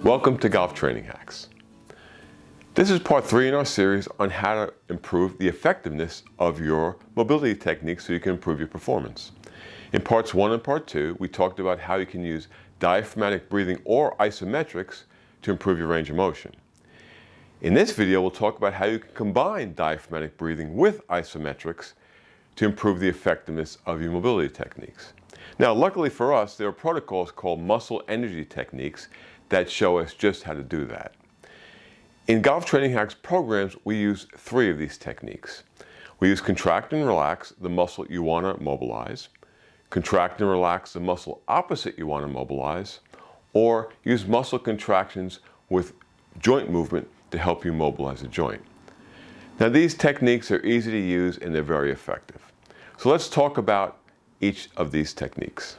Welcome to Golf Training Hacks. This is part 3 in our series on how to improve the effectiveness of your mobility techniques so you can improve your performance. In parts 1 and part 2, we talked about how you can use diaphragmatic breathing or isometrics to improve your range of motion. In this video, we'll talk about how you can combine diaphragmatic breathing with isometrics to improve the effectiveness of your mobility techniques. Now, luckily for us, there are protocols called muscle energy techniques that show us just how to do that. In Golf Training Hacks programs, we use 3 of these techniques. We use contract and relax, the muscle you want to mobilize, contract and relax the muscle opposite you want to mobilize, or use muscle contractions with joint movement to help you mobilize a joint. Now, these techniques are easy to use and they're very effective. So let's talk about each of these techniques.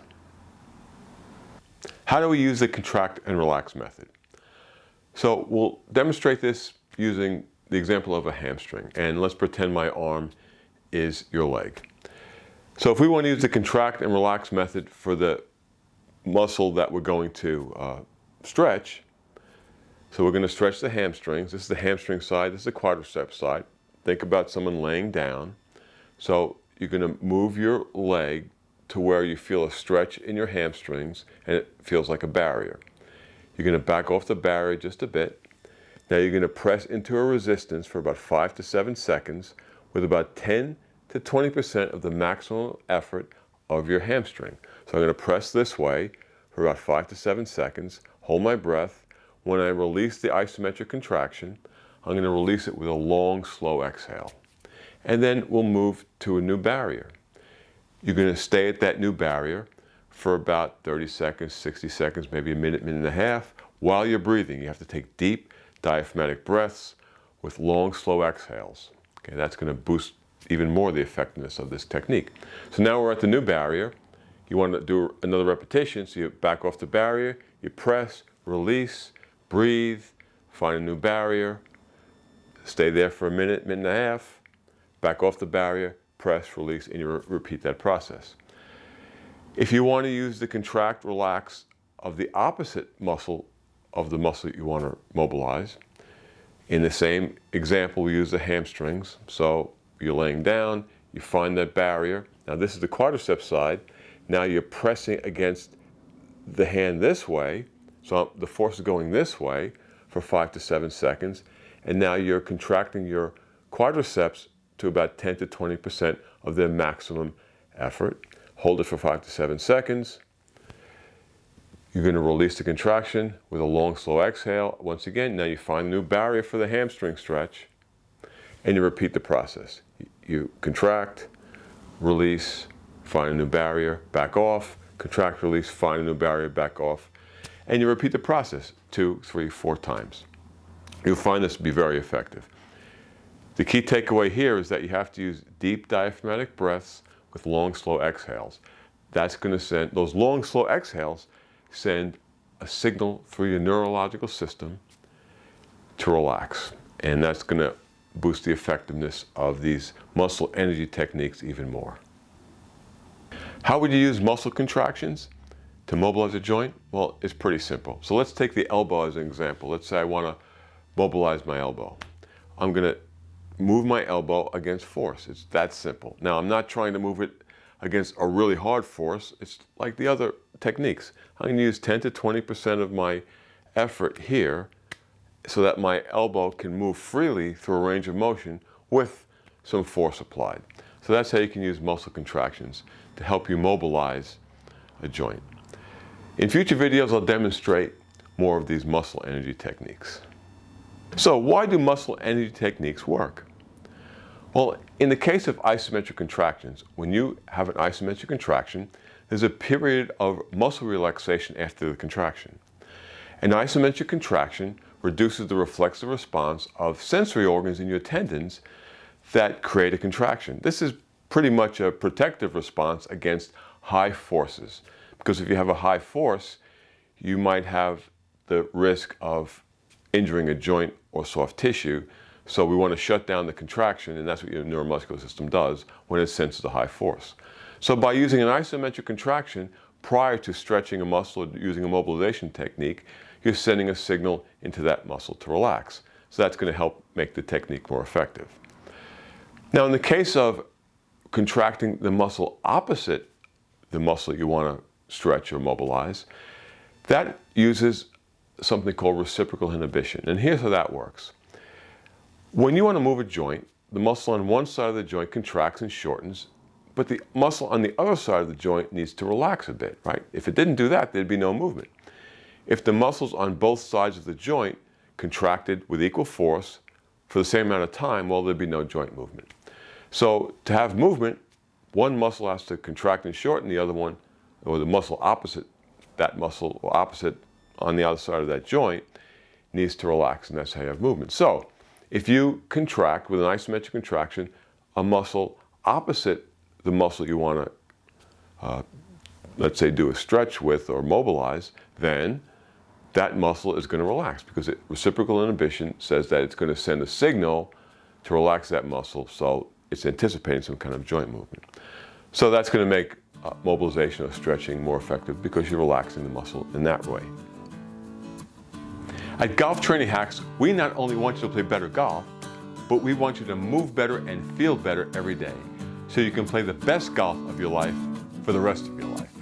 How do we use the contract and relax method? So we'll demonstrate this using the example of a hamstring, and let's pretend my arm is your leg. So if we want to use the contract and relax method for the muscle that we're going to stretch, so we're going to stretch the hamstrings. This is the hamstring side, this is the quadriceps side. Think about someone laying down. So you're going to move your leg to where you feel a stretch in your hamstrings and it feels like a barrier. You're going to back off the barrier just a bit. Now you're going to press into a resistance for about 5 to 7 seconds with about 10 to 20% of the maximum effort of your hamstring. So I'm going to press this way for about 5 to 7 seconds, hold my breath. When I release the isometric contraction, I'm going to release it with a long, slow exhale. And then we'll move to a new barrier. You're going to stay at that new barrier for about 30 seconds, 60 seconds, maybe a minute, minute and a half. While you're breathing, you have to take deep diaphragmatic breaths with long, slow exhales. Okay, that's going to boost even more the effectiveness of this technique. So now we're at the new barrier. You want to do another repetition, so you back off the barrier, you press, release, breathe, find a new barrier, stay there for a minute, minute and a half, back off the barrier, press, release, and you repeat that process. If you want to use the contract, relax of the opposite muscle of the muscle you want to mobilize, in the same example, we use the hamstrings. So you're laying down, you find that barrier. Now this is the quadriceps side. Now you're pressing against the hand this way. So the force is going this way for 5 to 7 seconds. And now you're contracting your quadriceps to about 10 to 20% of their maximum effort. Hold it for 5 to 7 seconds. You're going to release the contraction with a long, slow exhale. Once again, now you find a new barrier for the hamstring stretch, and you repeat the process. You contract, release, find a new barrier, back off, contract, release, find a new barrier, back off, and you repeat the process 2, 3, 4 times. You'll find this to be very effective. The key takeaway here is that you have to use deep diaphragmatic breaths with long, slow exhales. That's going to send, those long, slow exhales send a signal through your neurological system to relax. And that's going to boost the effectiveness of these muscle energy techniques even more. How would you use muscle contractions to mobilize a joint? Well, it's pretty simple. So let's take the elbow as an example. Let's say I want to mobilize my elbow. I'm going to move my elbow against force. It's that simple. Now, I'm not trying to move it against a really hard force. It's like the other techniques. I'm going to use 10 to 20% of my effort here so that my elbow can move freely through a range of motion with some force applied. So that's how you can use muscle contractions to help you mobilize a joint. In future videos, I'll demonstrate more of these muscle energy techniques. So why do muscle energy techniques work? Well, in the case of isometric contractions, when you have an isometric contraction, there's a period of muscle relaxation after the contraction. An isometric contraction reduces the reflexive response of sensory organs in your tendons that create a contraction. This is pretty much a protective response against high forces, because if you have a high force, you might have the risk of injuring a joint or soft tissue. So we want to shut down the contraction, and that's what your neuromuscular system does when it senses a high force. So by using an isometric contraction prior to stretching a muscle using a mobilization technique, you're sending a signal into that muscle to relax. So that's going to help make the technique more effective. Now, in the case of contracting the muscle opposite the muscle you want to stretch or mobilize, that uses something called reciprocal inhibition. And here's how that works. When you want to move a joint, the muscle on one side of the joint contracts and shortens, but the muscle on the other side of the joint needs to relax a bit, right? If it didn't do that, there'd be no movement. If the muscles on both sides of the joint contracted with equal force for the same amount of time, well, there'd be no joint movement. So to have movement, one muscle has to contract and shorten, the other one, or the muscle opposite, that muscle or opposite on the other side of that joint, needs to relax, and that's how you have movement. So if you contract with an isometric contraction a muscle opposite the muscle you want to, let's say, do a stretch with or mobilize, then that muscle is going to relax because reciprocal inhibition says that it's going to send a signal to relax that muscle, so it's anticipating some kind of joint movement. So that's going to make mobilization or stretching more effective because you're relaxing the muscle in that way. At Golf Training Hacks, we not only want you to play better golf, but we want you to move better and feel better every day so you can play the best golf of your life for the rest of your life.